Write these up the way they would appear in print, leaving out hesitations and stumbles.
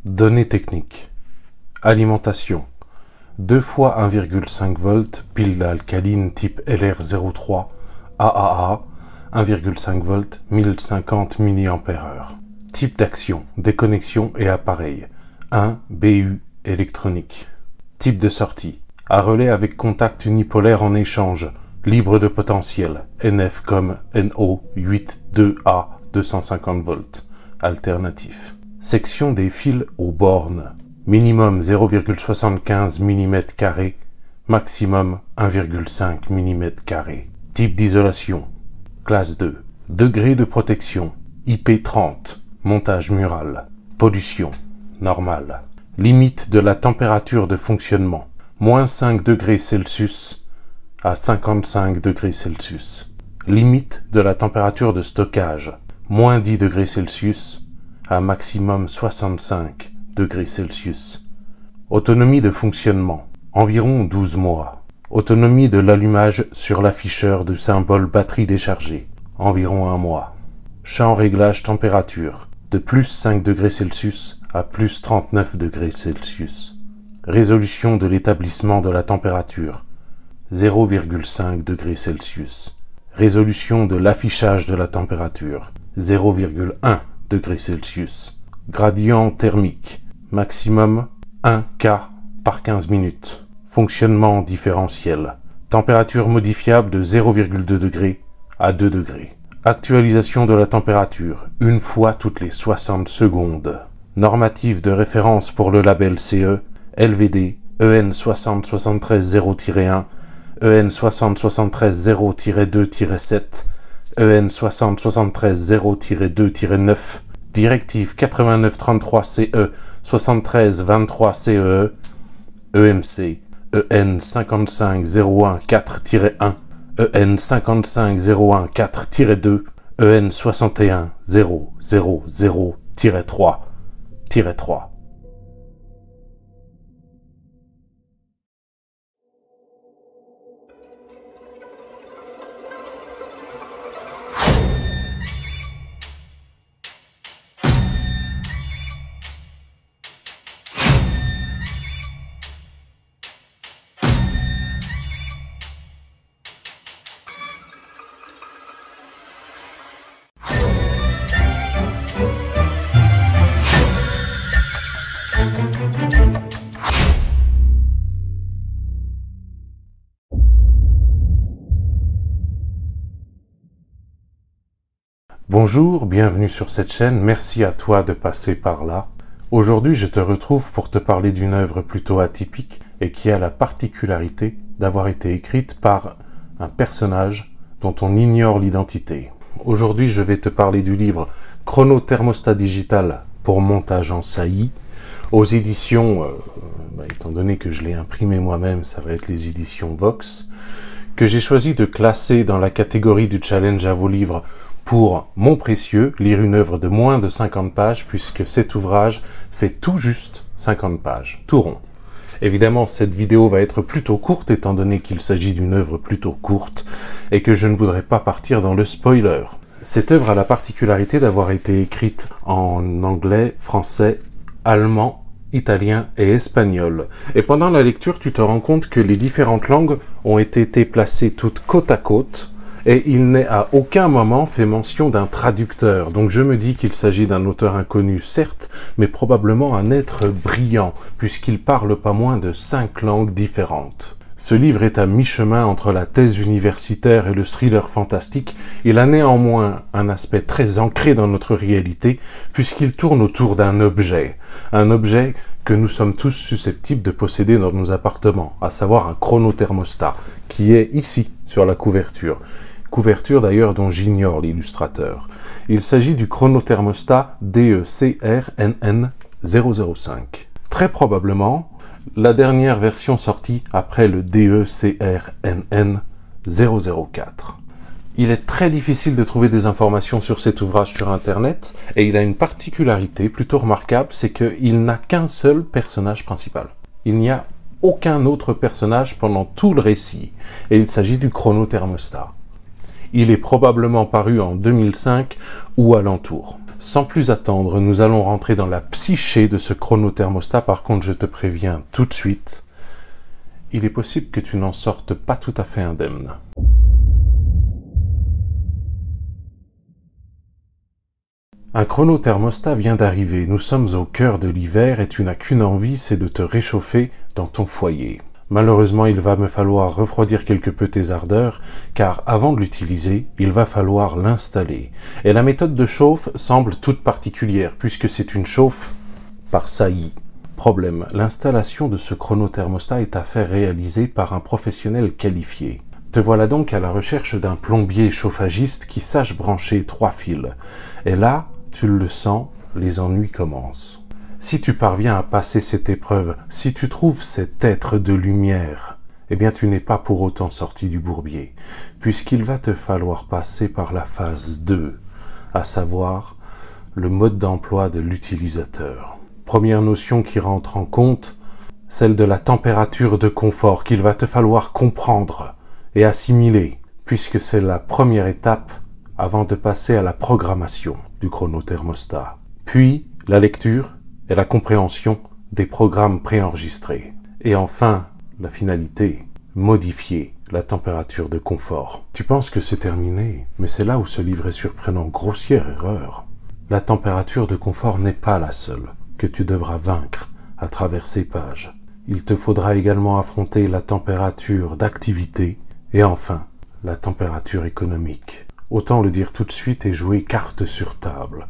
Données techniques. Alimentation. 2 fois 1,5 V, pile alcaline type LR03, AAA, 1,5 V, 1050 mAh. Type d'action, déconnexion et appareil. 1 BU électronique. Type de sortie. À relais avec contact unipolaire en échange. Libre de potentiel. NF comme NO 82A 250 V. Alternatif. Section des fils aux bornes. Minimum 0,75 mm², maximum 1,5 mm². Type d'isolation. Classe 2. Degré de protection. IP30. Montage mural. Pollution. Normal. Limite de la température de fonctionnement. Moins 5 degrés Celsius à 55 degrés Celsius. Limite de la température de stockage. Moins 10 degrés Celsius à maximum 65 degrés Celsius. Autonomie de fonctionnement. Environ 12 mois. Autonomie de l'allumage sur l'afficheur du symbole batterie déchargée. Environ 1 mois. Champ réglage température. De plus 5 degrés Celsius à plus 39 degrés Celsius. Résolution de l'établissement de la température. 0,5 degrés Celsius. Résolution de l'affichage de la température. 0,1 degrés Celsius. Gradient thermique. Maximum 1 K par 15 minutes. Fonctionnement différentiel. Température modifiable de 0,2 degrés à 2 degrés. Actualisation de la température, une fois toutes les 60 secondes. Normative de référence pour le label CE, LVD, EN 6073-0-1, EN 6073-0-2-7, EN 6073-0-2-9, Directive 8933-CE 7323-CE, EMC, EN 55014-1, EN 55014-2, EN 61000-3-3. Bonjour, bienvenue sur cette chaîne, merci à toi de passer par là. Aujourd'hui, je te retrouve pour te parler d'une œuvre plutôt atypique et qui a la particularité d'avoir été écrite par un personnage dont on ignore l'identité. Aujourd'hui, je vais te parler du livre Chronothermostat digital pour montage en saillie, aux éditions, étant donné que je l'ai imprimé moi-même, ça va être les éditions Vox, que j'ai choisi de classer dans la catégorie du challenge à vos livres pour mon précieux, lire une œuvre de moins de 50 pages, puisque cet ouvrage fait tout juste 50 pages, tout rond. Évidemment, cette vidéo va être plutôt courte, étant donné qu'il s'agit d'une œuvre plutôt courte, et que je ne voudrais pas partir dans le spoiler. Cette œuvre a la particularité d'avoir été écrite en anglais, français, allemand, italien et espagnol. Et pendant la lecture, tu te rends compte que les différentes langues ont été placées toutes côte à côte, et il n'est à aucun moment fait mention d'un traducteur. Donc je me dis qu'il s'agit d'un auteur inconnu, certes, mais probablement un être brillant, puisqu'il parle pas moins de 5 langues différentes. Ce livre est à mi-chemin entre la thèse universitaire et le thriller fantastique. Il a néanmoins un aspect très ancré dans notre réalité, puisqu'il tourne autour d'un objet. Un objet que nous sommes tous susceptibles de posséder dans nos appartements, à savoir un chronothermostat, qui est ici, sur la couverture. Couverture d'ailleurs dont j'ignore l'illustrateur. Il s'agit du chronothermostat DECRNN005. Très probablement, la dernière version sortie après le DECRNN004. Il est très difficile de trouver des informations sur cet ouvrage sur Internet, et il a une particularité plutôt remarquable, c'est qu'il n'a qu'un seul personnage principal. Il n'y a aucun autre personnage pendant tout le récit, et il s'agit du chronothermostat. Il est probablement paru en 2005 ou alentour. Sans plus attendre, nous allons rentrer dans la psyché de ce chronothermostat. Par contre, je te préviens tout de suite, il est possible que tu n'en sortes pas tout à fait indemne. Un chronothermostat vient d'arriver, nous sommes au cœur de l'hiver et tu n'as qu'une envie, c'est de te réchauffer dans ton foyer. Malheureusement, il va me falloir refroidir quelque peu tes ardeurs, car avant de l'utiliser, il va falloir l'installer. Et la méthode de chauffe semble toute particulière, puisque c'est une chauffe par saillie. Problème, l'installation de ce chronothermostat est à faire réaliser par un professionnel qualifié. Te voilà donc à la recherche d'un plombier chauffagiste qui sache brancher 3 fils. Et là, tu le sens, les ennuis commencent. Si tu parviens à passer cette épreuve, si tu trouves cet être de lumière, eh bien tu n'es pas pour autant sorti du bourbier, puisqu'il va te falloir passer par la phase 2, à savoir le mode d'emploi de l'utilisateur. Première notion qui rentre en compte, celle de la température de confort qu'il va te falloir comprendre et assimiler, puisque c'est la première étape avant de passer à la programmation du chronothermostat. Puis la lecture et la compréhension des programmes préenregistrés. Et enfin, la finalité, modifier la température de confort. Tu penses que c'est terminé, mais c'est là où ce livre est surprenant. Grossière erreur. La température de confort n'est pas la seule que tu devras vaincre à travers ces pages. Il te faudra également affronter la température d'activité et enfin, la température économique. Autant le dire tout de suite et jouer carte sur table.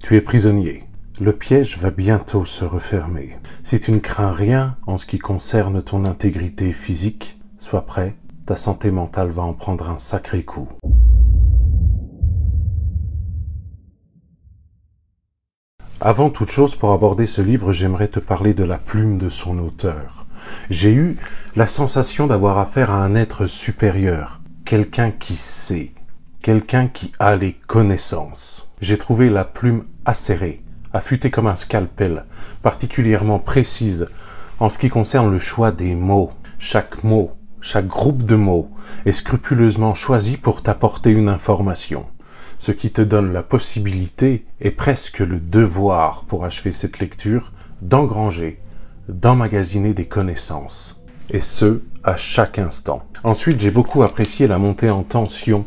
Tu es prisonnier. Le piège va bientôt se refermer. Si tu ne crains rien en ce qui concerne ton intégrité physique, sois prêt, ta santé mentale va en prendre un sacré coup. Avant toute chose, pour aborder ce livre, j'aimerais te parler de la plume de son auteur. J'ai eu la sensation d'avoir affaire à un être supérieur, quelqu'un qui sait, quelqu'un qui a les connaissances. J'ai trouvé la plume acérée, affûtée comme un scalpel, particulièrement précise en ce qui concerne le choix des mots. Chaque mot, chaque groupe de mots est scrupuleusement choisi pour t'apporter une information, ce qui te donne la possibilité et presque le devoir pour achever cette lecture d'engranger, d'emmagasiner des connaissances, et ce, à chaque instant. Ensuite, j'ai beaucoup apprécié la montée en tension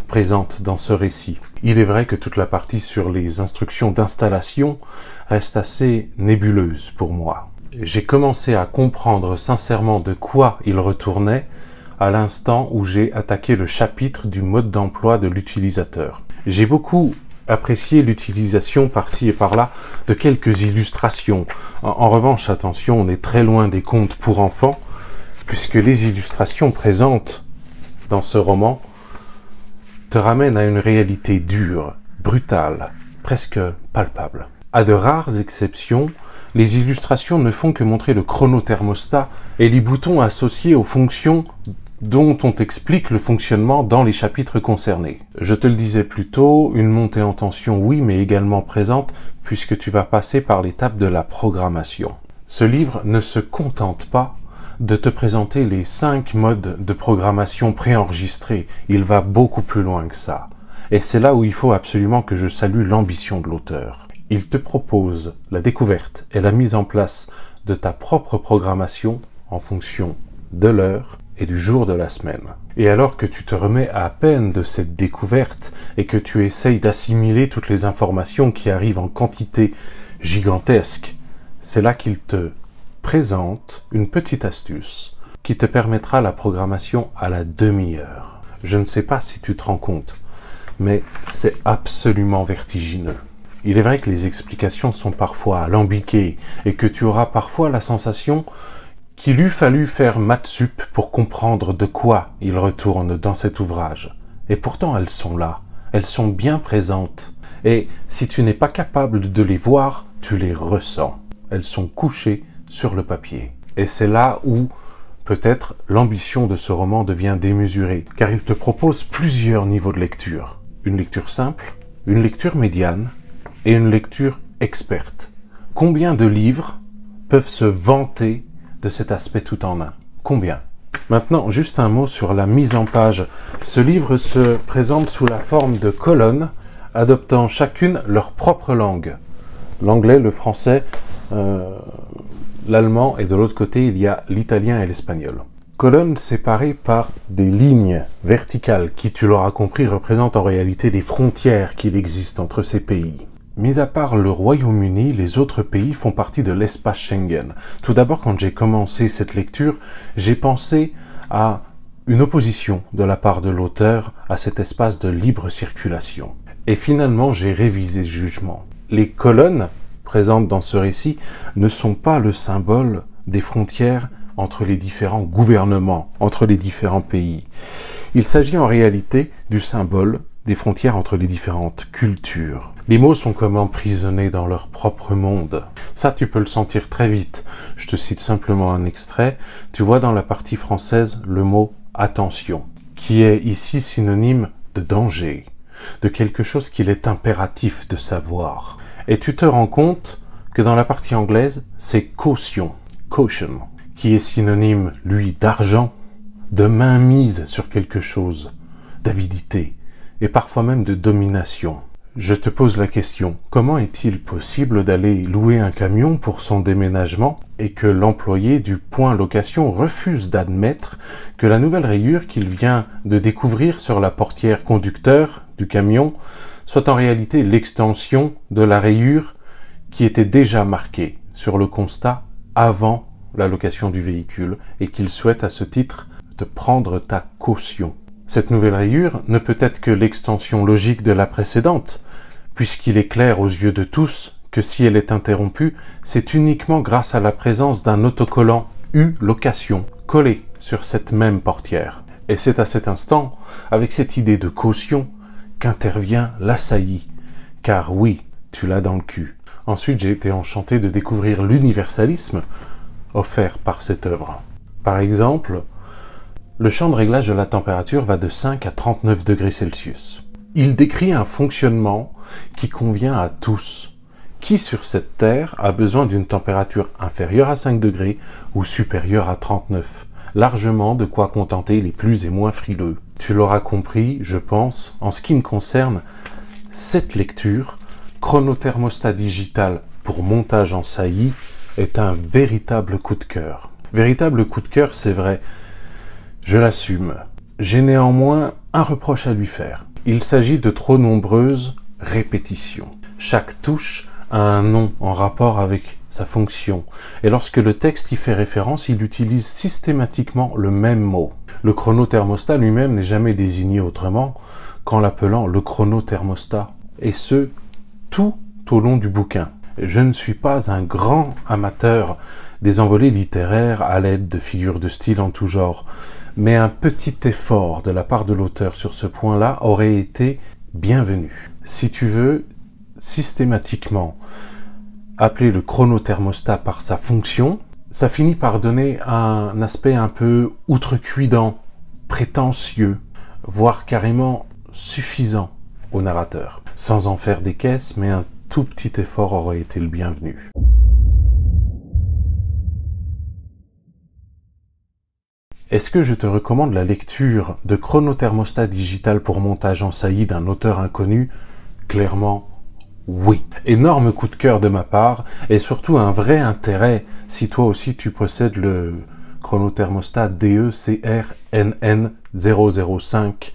présente dans ce récit. Il est vrai que toute la partie sur les instructions d'installation reste assez nébuleuse pour moi. J'ai commencé à comprendre sincèrement de quoi il retournait à l'instant où j'ai attaqué le chapitre du mode d'emploi de l'utilisateur. J'ai beaucoup apprécié l'utilisation par-ci et par-là de quelques illustrations. En revanche, attention, on est très loin des contes pour enfants, puisque les illustrations présentes dans ce roman te ramène à une réalité dure, brutale, presque palpable. À de rares exceptions, les illustrations ne font que montrer le chronothermostat et les boutons associés aux fonctions dont on t'explique le fonctionnement dans les chapitres concernés. Je te le disais plus tôt, une montée en tension, oui, mais également présente, puisque tu vas passer par l'étape de la programmation. Ce livre ne se contente pas de te présenter les 5 modes de programmation préenregistrés. Il va beaucoup plus loin que ça. Et c'est là où il faut absolument que je salue l'ambition de l'auteur. Il te propose la découverte et la mise en place de ta propre programmation en fonction de l'heure et du jour de la semaine. Et alors que tu te remets à peine de cette découverte et que tu essayes d'assimiler toutes les informations qui arrivent en quantité gigantesque, c'est là qu'il te présente une petite astuce qui te permettra la programmation à la demi-heure. Je ne sais pas si tu te rends compte, mais c'est absolument vertigineux. Il est vrai que les explications sont parfois alambiquées et que tu auras parfois la sensation qu'il eût fallu faire maths sup pour comprendre de quoi il retourne dans cet ouvrage. Et pourtant elles sont là, elles sont bien présentes. Et si tu n'es pas capable de les voir, tu les ressens. Elles sont couchées sur le papier. Et c'est là où peut-être l'ambition de ce roman devient démesurée, car il te propose plusieurs niveaux de lecture. Une lecture simple, une lecture médiane et une lecture experte. Combien de livres peuvent se vanter de cet aspect tout en un? Combien? Maintenant, juste un mot sur la mise en page. Ce livre se présente sous la forme de colonnes adoptant chacune leur propre langue. L'anglais, le français, l'allemand, et de l'autre côté, il y a l'italien et l'espagnol. Colonnes séparées par des lignes verticales qui, tu l'auras compris, représentent en réalité les frontières qu'il existe entre ces pays. Mis à part le Royaume-Uni, les autres pays font partie de l'espace Schengen. Tout d'abord, quand j'ai commencé cette lecture, j'ai pensé à une opposition de la part de l'auteur à cet espace de libre circulation. Et finalement, j'ai révisé ce jugement. Les colonnes présentes dans ce récit ne sont pas le symbole des frontières entre les différents gouvernements, entre les différents pays. Il s'agit en réalité du symbole des frontières entre les différentes cultures. Les mots sont comme emprisonnés dans leur propre monde. Ça, tu peux le sentir très vite. Je te cite simplement un extrait. Tu vois dans la partie française le mot « attention », qui est ici synonyme de danger, de quelque chose qu'il est impératif de savoir. Et tu te rends compte que dans la partie anglaise, c'est « caution », « caution », qui est synonyme, lui, d'argent, de mainmise sur quelque chose, d'avidité, et parfois même de domination. Je te pose la question, comment est-il possible d'aller louer un camion pour son déménagement et que l'employé du point location refuse d'admettre que la nouvelle rayure qu'il vient de découvrir sur la portière conducteur du camion soit en réalité l'extension de la rayure qui était déjà marquée sur le constat avant la location du véhicule et qu'il souhaite à ce titre te prendre ta caution. Cette nouvelle rayure ne peut être que l'extension logique de la précédente, puisqu'il est clair aux yeux de tous que si elle est interrompue, c'est uniquement grâce à la présence d'un autocollant U-location collé sur cette même portière. Et c'est à cet instant, avec cette idée de caution, qu'intervient l'assailli. Car oui, tu l'as dans le cul. Ensuite, j'ai été enchanté de découvrir l'universalisme offert par cette œuvre. Par exemple, le champ de réglage de la température va de 5 à 39 degrés Celsius. Il décrit un fonctionnement qui convient à tous. Qui sur cette terre a besoin d'une température inférieure à 5 degrés ou supérieure à 39? Largement de quoi contenter les plus et moins frileux. Tu l'auras compris, je pense, en ce qui me concerne, cette lecture, chronothermostat digital pour montage en saillie, est un véritable coup de cœur. Véritable coup de cœur, c'est vrai. Je l'assume. J'ai néanmoins un reproche à lui faire. Il s'agit de trop nombreuses répétitions. Chaque touche a un nom en rapport avec sa fonction. Et lorsque le texte y fait référence, il utilise systématiquement le même mot. Le chronothermostat lui-même n'est jamais désigné autrement qu'en l'appelant le chronothermostat. Et ce, tout au long du bouquin. Je ne suis pas un grand amateur des envolées littéraires à l'aide de figures de style en tout genre, mais un petit effort de la part de l'auteur sur ce point-là aurait été bienvenu. Si tu veux systématiquement appeler le chronothermostat par sa fonction, ça finit par donner un aspect un peu outrecuidant, prétentieux, voire carrément suffisant au narrateur. Sans en faire des caisses, mais un tout petit effort aurait été le bienvenu. Est-ce que je te recommande la lecture de Chronothermostat digital pour montage en saillie d'un auteur inconnu? Clairement, oui. Énorme coup de cœur de ma part, et surtout un vrai intérêt si toi aussi tu possèdes le Chronothermostat DECRNN 005,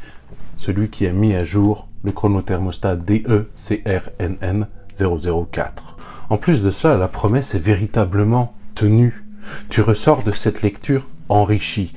celui qui a mis à jour le Chronothermostat DECRNN 004. En plus de ça, la promesse est véritablement tenue. Tu ressors de cette lecture enrichi.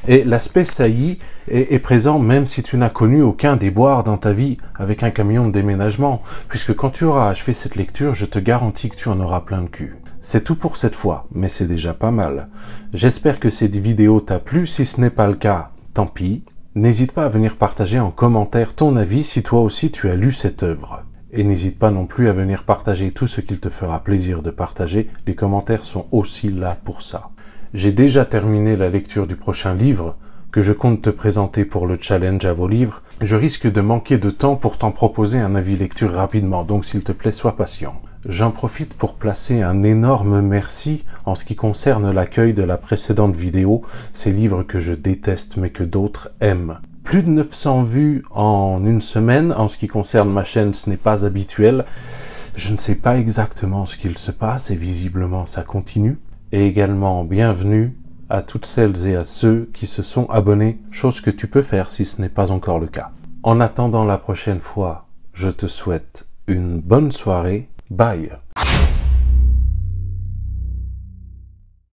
Et l'aspect saillie est présent même si tu n'as connu aucun déboire dans ta vie avec un camion de déménagement, puisque quand tu auras achevé cette lecture, je te garantis que tu en auras plein le cul. C'est tout pour cette fois, mais c'est déjà pas mal. J'espère que cette vidéo t'a plu, si ce n'est pas le cas, tant pis. N'hésite pas à venir partager en commentaire ton avis si toi aussi tu as lu cette œuvre. Et n'hésite pas non plus à venir partager tout ce qu'il te fera plaisir de partager, les commentaires sont aussi là pour ça. J'ai déjà terminé la lecture du prochain livre que je compte te présenter pour le challenge à vos livres. Je risque de manquer de temps pour t'en proposer un avis lecture rapidement, donc s'il te plaît, sois patient. J'en profite pour placer un énorme merci en ce qui concerne l'accueil de la précédente vidéo, ces livres que je déteste mais que d'autres aiment. Plus de 900 vues en une semaine. En ce qui concerne ma chaîne, ce n'est pas habituel. Je ne sais pas exactement ce qu'il se passe et visiblement ça continue. Et également, bienvenue à toutes celles et à ceux qui se sont abonnés, chose que tu peux faire si ce n'est pas encore le cas. En attendant la prochaine fois, je te souhaite une bonne soirée. Bye!